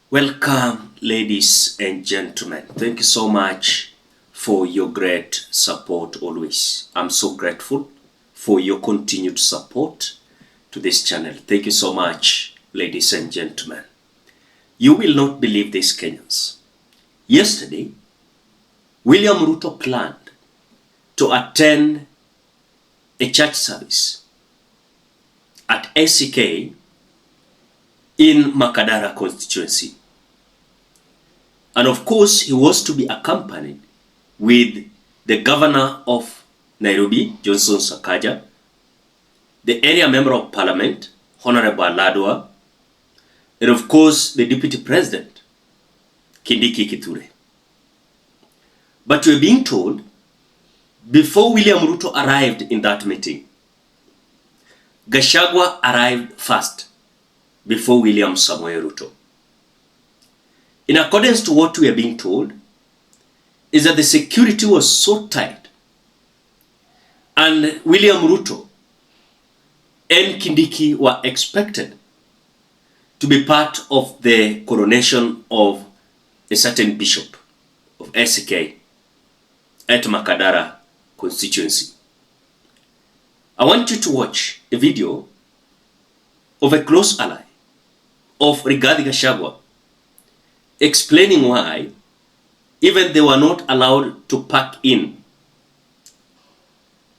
Welcome, ladies and gentlemen. Thank you so much for your great support always. I'm so grateful for your continued support to this channel. Thank you so much, ladies and gentlemen. You will not believe this, Kenyans. Yesterday, William Ruto planned to attend a church service at ACK in Makadara constituency. And of course, he was to be accompanied with the governor of Nairobi, Johnson Sakaja, the area member of parliament, Honorable Ladwa, and of course, the deputy president, Kindiki Kithure. But we're being told, before William Ruto arrived in that meeting, GACHAGUA arrived first before William Samoei Ruto. In accordance to what we are being told, is that the security was so tight and William Ruto and Kindiki were expected to be part of the coronation of a certain bishop of ACK at Makadara constituency. I want you to watch a video of a close ally of Rigathi Gachagua explaining why even they were not allowed to park inside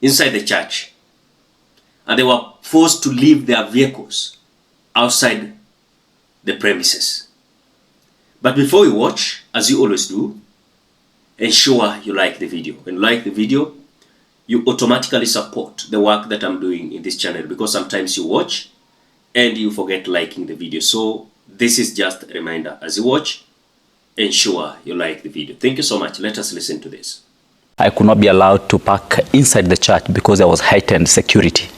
the church, and they were forced to leave their vehicles outside the premises. But before we watch, as you always do, ensure you like the video. When you like the video, you automatically support the work that I'm doing in this channel, because sometimes you watch and you forget liking the video. So this is just a reminder. As you watch, ensure you like the video. Thank you so much. Let us listen to this. I could not be allowed to park inside the church because there was heightened security.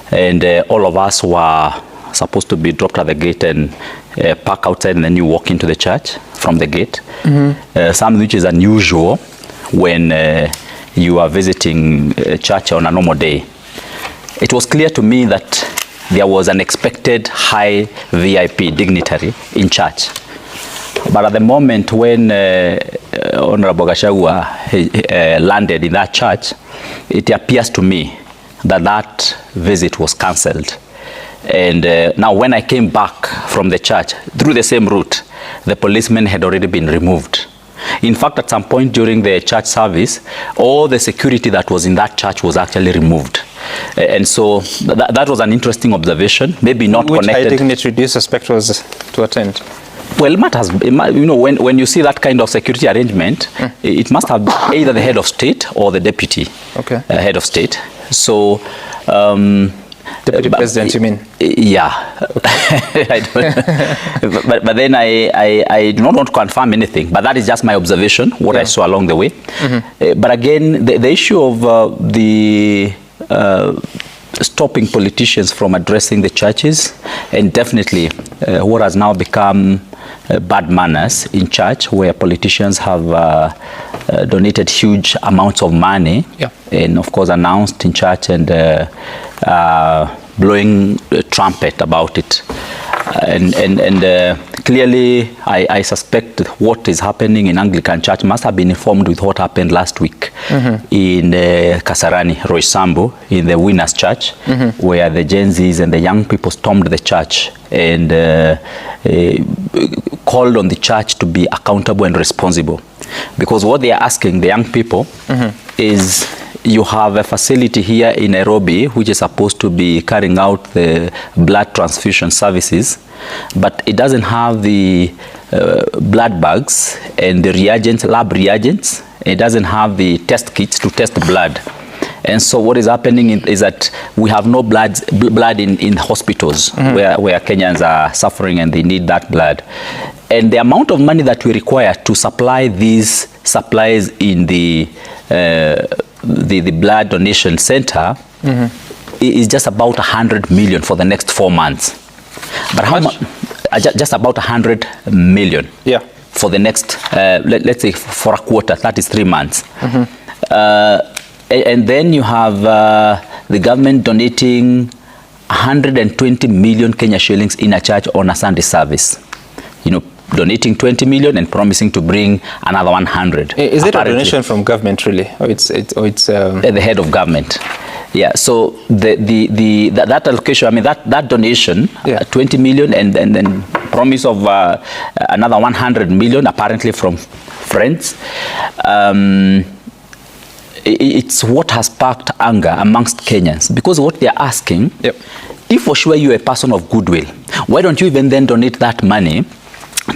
And all of us were supposed to be dropped at the gate and park outside, and then you walk into the church from the gate. Something which is unusual when you are visiting a church on a normal day. It was clear to me that there was an expected high VIP dignitary in church. But at the moment when Honorable GACHAGUA landed in that church, it appears to me that that visit was cancelled. And now when I came back from the church through the same route, the policemen had already been removed. In fact, at some point during the church service, all the security that was in that church was actually removed. And so that was an interesting observation, maybe not connected. Which high dignitary do you suspect was to attend? Well, you know, when you see that kind of security arrangement, it must have been either the head of state or the deputy head of state. So, Deputy President, you mean? Yeah. I don't, but then I do not want to confirm anything, but that is just my observation, what I saw along the way. But again, the issue of stopping politicians from addressing the churches, and definitely what has now become bad manners in church, where politicians have donated huge amounts of money, and of course announced in church and blowing a trumpet about it. And clearly I suspect what is happening in Anglican Church must have been informed with what happened last week in Kasarani, Roysambu, in the Winners Church, where the Gen Zs and the young people stormed the church and called on the church to be accountable and responsible. Because what they are asking the young people is, you have a facility here in Nairobi which is supposed to be carrying out the blood transfusion services, but it doesn't have the blood bags and the reagents, lab reagents. It doesn't have the test kits to test blood. And so what is happening is that we have no blood in hospitals where Kenyans are suffering and they need that blood. And the amount of money that we require to supply these supplies in the blood donation center is just about 100 million for the next 4 months. But how much? Just about 100 million for the next, let's say for a quarter, that is 3 months. And then you have the government donating 120 million Kenya shillings in a church on a Sunday service. You know, donating 20 million and promising to bring another 100. Is it a donation from government, really? Or it's the head of government. Yeah, so that allocation, I mean, that donation, 20 million and then promise of another 100 million, apparently from friends, it's what has sparked anger amongst Kenyans, because what they're asking, if for sure you're a person of goodwill, why don't you even then donate that money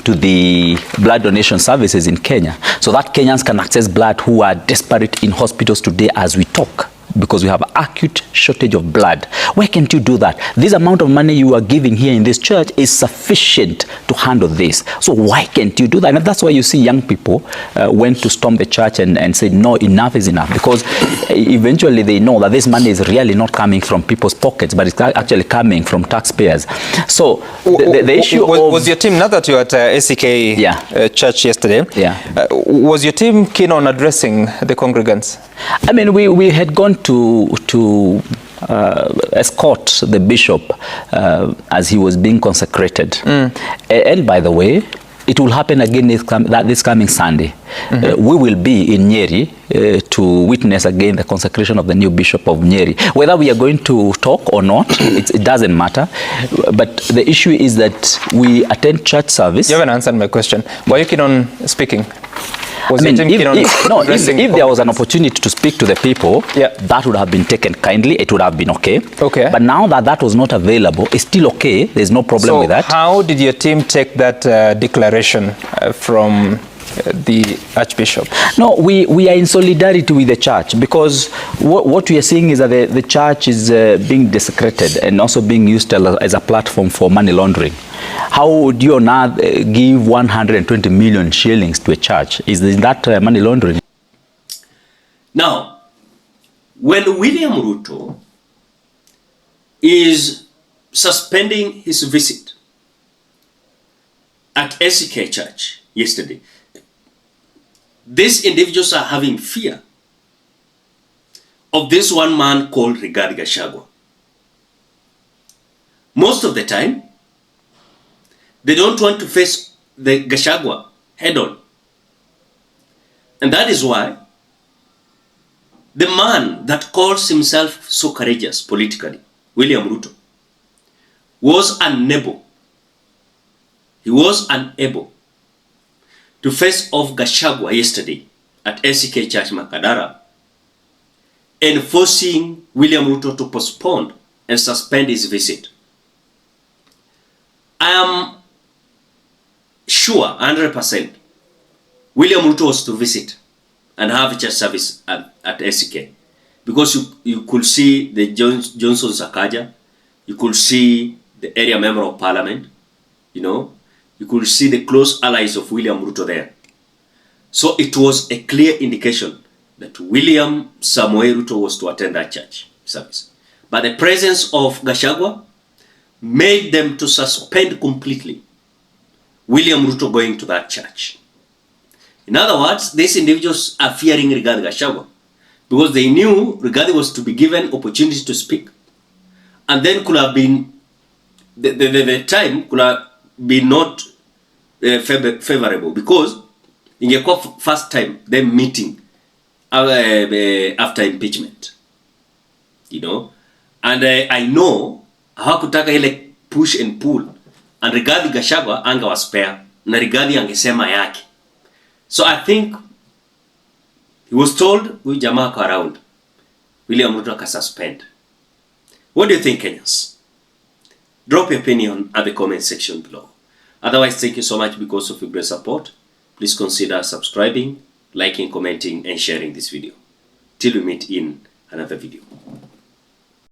to the blood donation services in Kenya, so that Kenyans can access blood who are desperate in hospitals today as we talk, because we have acute shortage of blood. Why can't you do that? This amount of money you are giving here in this church is sufficient to handle this. So why can't you do that? And that's why you see young people went to storm the church and said, no, enough is enough. Because eventually they know that this money is really not coming from people's pockets, but it's actually coming from taxpayers. So the issue was your team, now that you were at ACK church yesterday, was your team keen on addressing the congregants? I mean, we had gone to escort the bishop as he was being consecrated. And by the way, it will happen again this coming Sunday. We will be in Nyeri to witness again the consecration of the new bishop of Nyeri. Whether we are going to talk or not, it doesn't matter. But the issue is that we attend church service. You haven't answered my question. Were you keen on speaking? I mean, if there was an opportunity to speak to the people, that would have been taken kindly. It would have been okay. But now that was not available, it's still okay. There's no problem with that. So how did your team take that declaration from the Archbishop? No, we are in solidarity with the church, because what we are seeing is that the church is being desecrated and also being used as a platform for money laundering. How would you now give 120 million shillings to a church? Is that money laundering? Now, when William Ruto is suspending his visit at ACK Church yesterday, these individuals are having fear of this one man called GACHAGUA. Most of the time, they don't want to face the GACHAGUA head on. And that is why the man that calls himself so courageous politically, William Ruto, was unable. He was unable to face off GACHAGUA yesterday at ACK Church Makadara, and forcing William Ruto to postpone and suspend his visit. I am sure 100% William Ruto was to visit and have church service at ACK, because you could see the Johnson Sakaja, you could see the area member of parliament, you could see the close allies of William Ruto there. So it was a clear indication that William Samoei Ruto was to attend that church service. But the presence of GACHAGUA made them to suspend completely William Ruto going to that church. In other words, these individuals are fearing Rigathi Gachagua, because they knew Rigathi was to be given opportunity to speak. And then could have been, the time could have been not favorable, because in the first time them meeting after impeachment. And I know hawakutaka ile push and pull, and Rigathi Gachagua anga was spare na Rigathi angesema yake. So I think he was told huyu jamaa kwa around, William Ruto akasuspend. What do you think, Kenyans? Drop your opinion at the comment section below. Otherwise, thank you so much because of your great support. Please consider subscribing, liking, commenting, and sharing this video. Till we meet in another video.